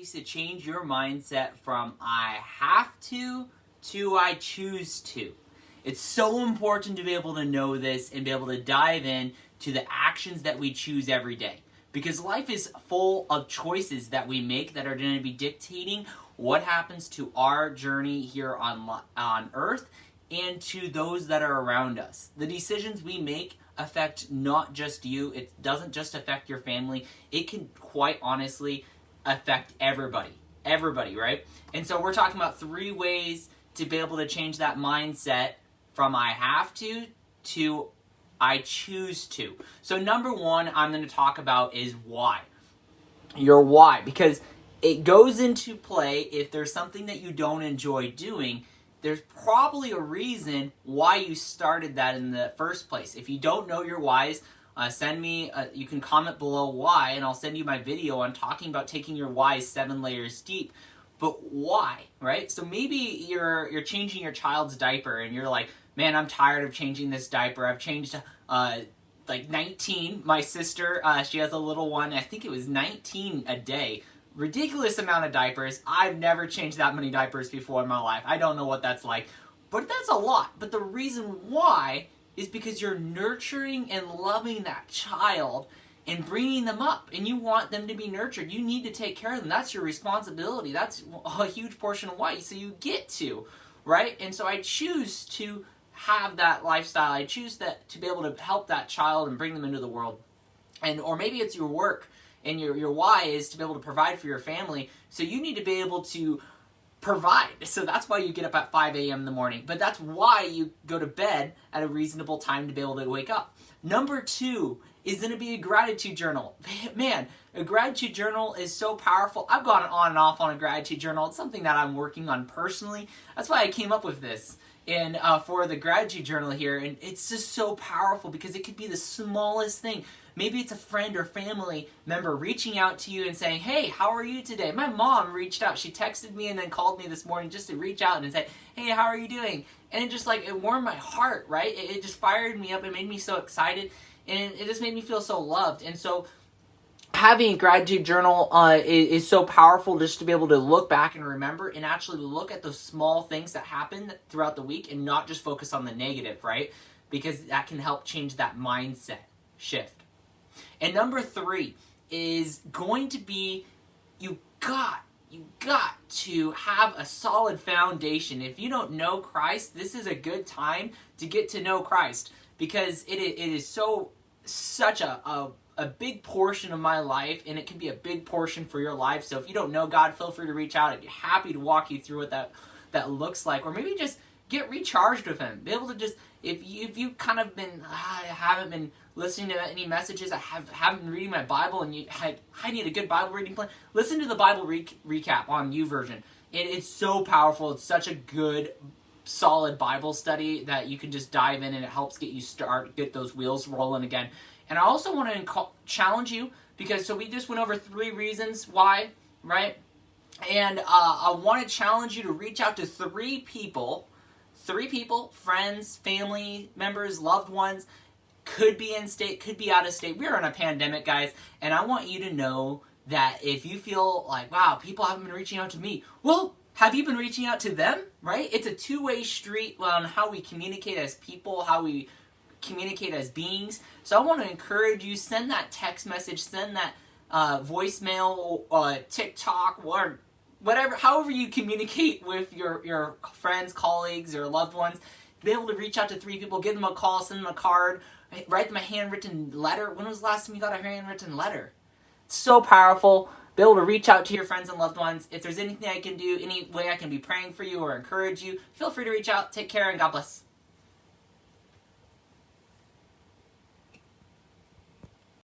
To change your mindset from I have to I choose to. It's so important to be able to know this and be able to dive in to the actions that we choose every day. Because life is full of choices that we make that are going to be dictating what happens to our journey here on earth and to those that are around us. The decisions we make affect not just you. It doesn't just affect your family. It can quite honestly affect everybody, right? And so we're talking about 3 ways to be able to change that mindset from I have to I choose to. So number 1 I'm going to talk about is why. Your why, because it goes into play if there's something that you don't enjoy doing. There's probably a reason why you started that in the first place. If you don't know your whys, send me, you can comment below why, and I'll send you my video on talking about taking your whys 7 layers deep. But why, right? So maybe you're changing your child's diaper and you're like, man, I'm tired of changing this diaper. I've changed like 19. My sister, she has a little one. I think it was 19 a day. Ridiculous amount of diapers. I've never changed that many diapers before in my life. I don't know what that's like, but that's a lot. But the reason why is because you're nurturing and loving that child and bringing them up, and you want them to be nurtured. You need to take care of them. That's your responsibility. That's a huge portion of why. So you get to, right? And so I choose to have that lifestyle. I choose that to be able to help that child and bring them into the world. Or maybe it's your work, and your why is to be able to provide for your family. So you need to be able to provide. So that's why you get up at 5 a.m. in the morning. But that's why you go to bed at a reasonable time to be able to wake up. Number 2 is going to be a gratitude journal. Man, a gratitude journal is so powerful. I've gone on and off on a gratitude journal. It's something that I'm working on personally. That's why I came up with this. And for the gratitude journal here, and it's just so powerful because it could be the smallest thing. Maybe it's a friend or family member reaching out to you and saying, hey, how are you today? My mom reached out. She texted me and then called me this morning just to reach out and say, hey, how are you doing? And it just it warmed my heart, right? It just fired me up. It made me so excited, and it just made me feel so loved. And so having a gratitude journal is so powerful just to be able to look back and remember and actually look at those small things that happen throughout the week and not just focus on the negative, right? Because that can help change that mindset shift. And number 3 is going to be you got to have a solid foundation. If you don't know Christ, this is a good time to get to know Christ, because it is such a big portion of my life, and it can be a big portion for your life. So if you don't know God, feel free to reach out. I'd be happy to walk you through what that looks like, or maybe just get recharged with Him. Be able to just, if you kind of been, I haven't been listening to any messages, I haven't been reading my Bible, and I need a good Bible reading plan. Listen to the Bible recap on YouVersion. It's so powerful. It's such a good, solid Bible study that you can just dive in, and it helps get those wheels rolling again. And I also want to challenge you, because so we just went over 3 reasons why, right? And I want to challenge you to reach out to 3 people, friends, family members, loved ones, could be in state, could be out of state. We're in a pandemic, guys, and I want you to know that if you feel like, wow, people haven't been reaching out to me, well, have you been reaching out to them, right? It's a 2-way street on how we communicate as people, how we communicate as beings. So I want to encourage you, send that text message, send that voicemail, TikTok, or whatever, however you communicate with your friends, colleagues, or loved ones. Be able to reach out to 3 people, give them a call, send them a card, write them a handwritten letter. When was the last time you got a handwritten letter? It's so powerful. Be able to reach out to your friends and loved ones. If there's anything I can do, any way I can be praying for you or encourage you, feel free to reach out. Take care, and God bless.